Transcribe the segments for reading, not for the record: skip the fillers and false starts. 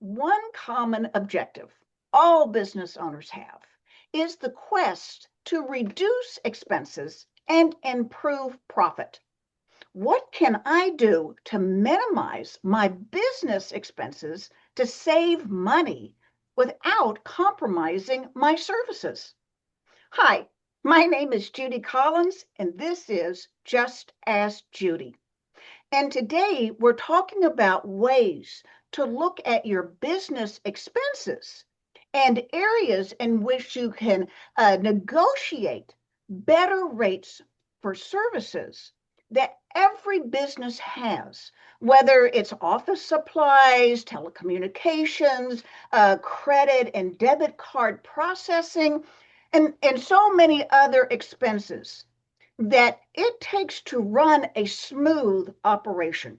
One common objective all business owners have is the quest to reduce expenses and improve profit. What can I do to minimize my business expenses to save money without compromising my services? Hi, my name is Judy Collins, and this is Just Ask Judy. And today we're talking about ways to look at your business expenses and areas in which you can negotiate better rates for services that every business has, whether it's office supplies, telecommunications, credit and debit card processing, and so many other expenses that it takes to run a smooth operation.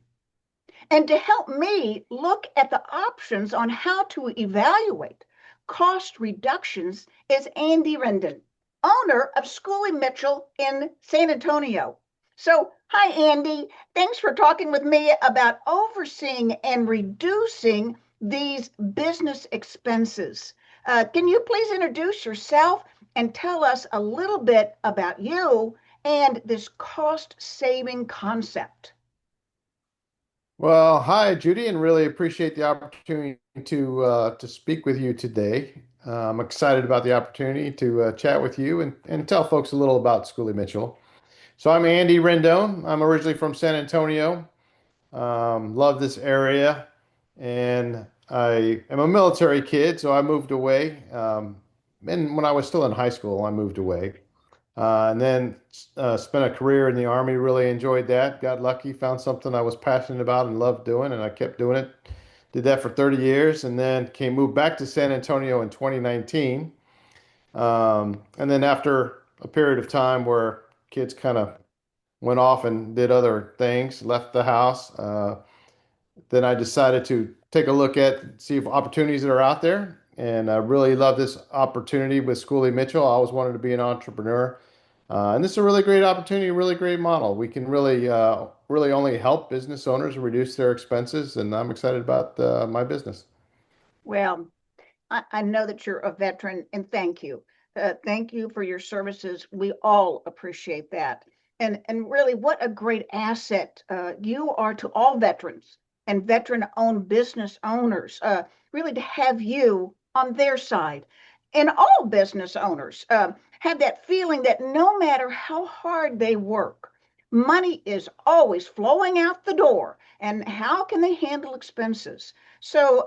And to help me look at the options on how to evaluate cost reductions is Andy Rendon, owner of Schoolie Mitchell in San Antonio. So, hi, Andy. Thanks for talking with me about overseeing and reducing these business expenses. Can you please introduce yourself and tell us a little bit about you and this cost saving concept? Well, hi, Judy, and really appreciate the opportunity to speak with you today. I'm excited about the opportunity to chat with you and tell folks a little about Schoolie Mitchell. So I'm Andy Rendon. I'm originally from San Antonio. Love this area, and I am a military kid, so I moved away. And when I was still in high school, I moved away. And then spent a career in the Army, really enjoyed that. Got lucky, found something I was passionate about and loved doing, and I kept doing it. Did that for 30 years, and then moved back to San Antonio in 2019. And then after a period of time where kids kind of went off and did other things, left the house, then I decided to take a look at, see if opportunities that are out there. And I really love this opportunity with Schoolie Mitchell. I always wanted to be an entrepreneur. And this is a really great opportunity, a really great model. We can really only help business owners reduce their expenses, and I'm excited about my business. Well, I know that you're a veteran, and thank you. Thank you for your services. We all appreciate that. And really, what a great asset you are to all veterans and veteran-owned business owners. Really, to have you on their side, and all business owners have that feeling that no matter how hard they work, money is always flowing out the door. And how can they handle expenses? So,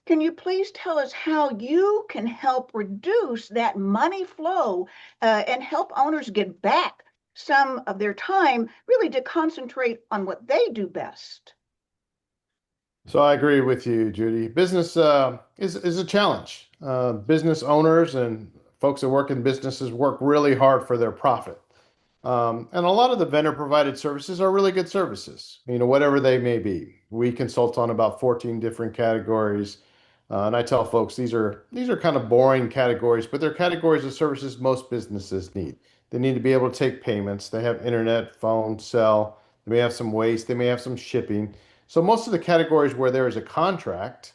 can you please tell us how you can help reduce that money flow and help owners get back some of their time really to concentrate on what they do best? So I agree with you, Judy. Business is a challenge. Business owners and folks that work in businesses work really hard for their profit. And a lot of the vendor provided services are really good services, whatever they may be. We consult on about 14 different categories. And I tell folks these are kind of boring categories, but they're categories of services most businesses need. They need to be able to take payments. They have internet, phone, cell. They may have some waste. They may have some shipping. So most of the categories where there is a contract,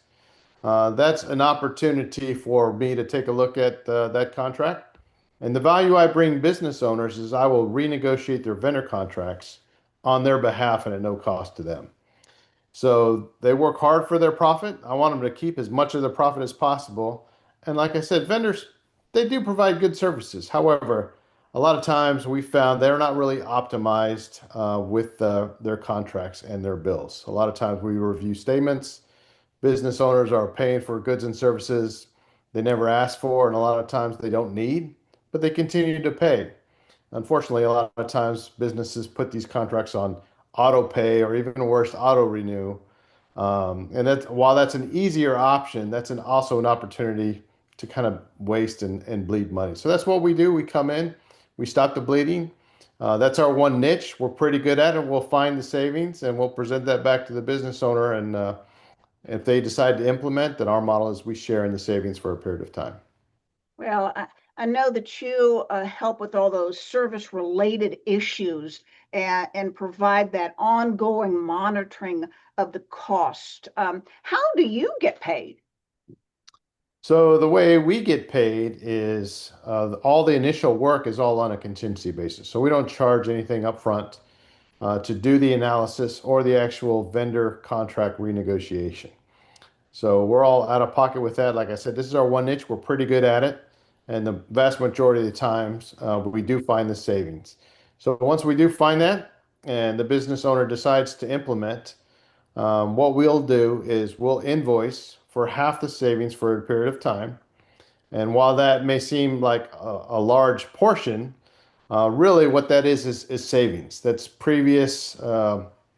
that's an opportunity for me to take a look at that contract. And the value I bring business owners is I will renegotiate their vendor contracts on their behalf and at no cost to them. So they work hard for their profit. I want them to keep as much of their profit as possible. And like I said, vendors, they do provide good services. However, a lot of times we found they're not really optimized with their contracts and their bills. A lot of times we review statements. Business owners are paying for goods and services they never asked for, and a lot of times they don't need, but they continue to pay. Unfortunately, a lot of times businesses put these contracts on auto pay or even worse, auto renew. And while that's an easier option, that's also an opportunity to kind of waste and bleed money. So that's what we do. We come in, we stop the bleeding. That's our one niche. We're pretty good at it. We'll find the savings and we'll present that back to the business owner. And if they decide to implement, then our model is we share in the savings for a period of time. Well, I know that you help with all those service related issues and provide that ongoing monitoring of the cost. How do you get paid? So the way we get paid is all the initial work is all on a contingency basis. So we don't charge anything up front to do the analysis or the actual vendor contract renegotiation. So we're all out of pocket with that. Like I said, this is our one niche. We're pretty good at it. And the vast majority of the times, we do find the savings. So once we do find that and the business owner decides to implement, what we'll do is we'll invoice for half the savings for a period of time. And while that may seem like a large portion, really what that is savings. That's previous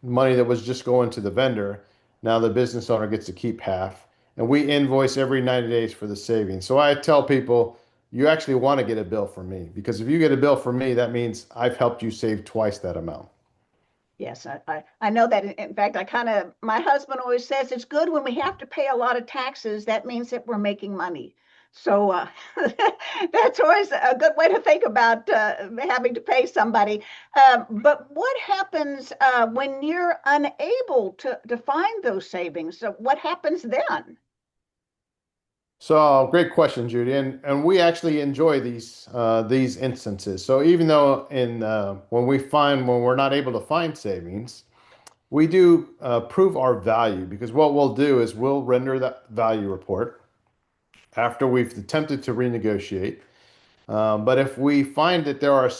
money that was just going to the vendor. Now the business owner gets to keep half. And we invoice every 90 days for the savings. So I tell people, you actually want to get a bill from me because if you get a bill from me, that means I've helped you save twice that amount. Yes, I know that. In fact, my husband always says it's good when we have to pay a lot of taxes. That means that we're making money. So that's always a good way to think about having to pay somebody. But what happens when you're unable to find those savings? So what happens then? So great question, Judy. And we actually enjoy these instances. So even though in when we're not able to find savings, we do prove our value because what we'll do is we'll render that value report after we've attempted to renegotiate. But if we find that there are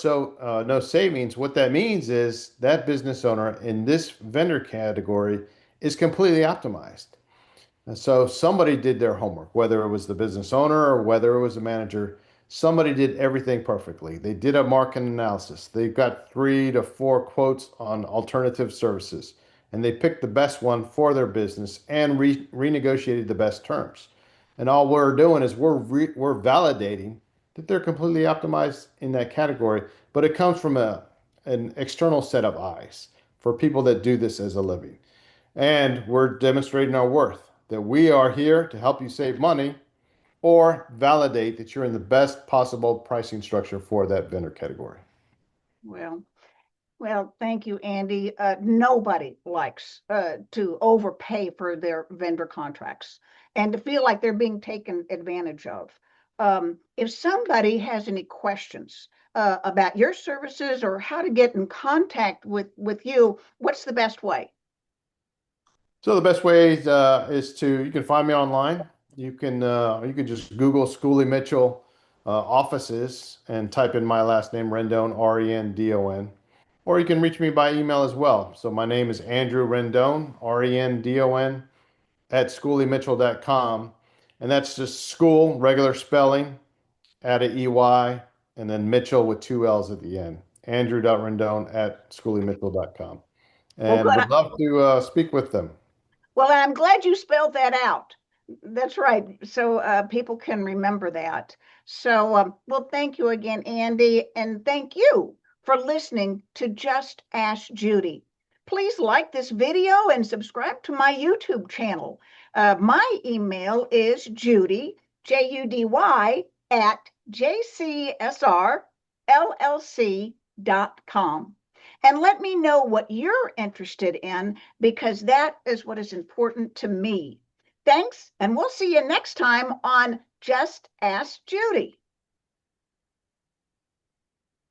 no savings, what that means is that business owner in this vendor category is completely optimized. And so somebody did their homework, whether it was the business owner or whether it was a manager. Somebody did everything perfectly. They did a market analysis. They got 3 to 4 quotes on alternative services, and they picked the best one for their business and renegotiated the best terms. And all we're doing is we're validating that they're completely optimized in that category, but it comes from an external set of eyes for people that do this as a living. And we're demonstrating our worth that we are here to help you save money or validate that you're in the best possible pricing structure for that vendor category. Well, Well, thank you, Andy. Nobody likes to overpay for their vendor contracts and to feel like they're being taken advantage of. If somebody has any questions about your services or how to get in contact with you, what's the best way? So the best way is to you can find me online. You can just Google Schooley Mitchell offices and type in my last name Rendon, Rendon, or you can reach me by email as well. So my name is Andrew Rendon, Rendon at schooleymitchell.com, and that's just school regular spelling, add a EY, and then Mitchell with 2 L's at the end. Andrew.rendon at schooleymitchell.com. Well, And good. would love to speak with them. Well, I'm glad you spelled that out. That's right. So people can remember that. So, well, thank you again, Andy. And thank you for listening to Just Ask Judy. Please like this video and subscribe to my YouTube channel. My email is Judy, Judy, at jcsrllc.com. And let me know what you're interested in because that is what is important to me. Thanks, and we'll see you next time on Just Ask Judy.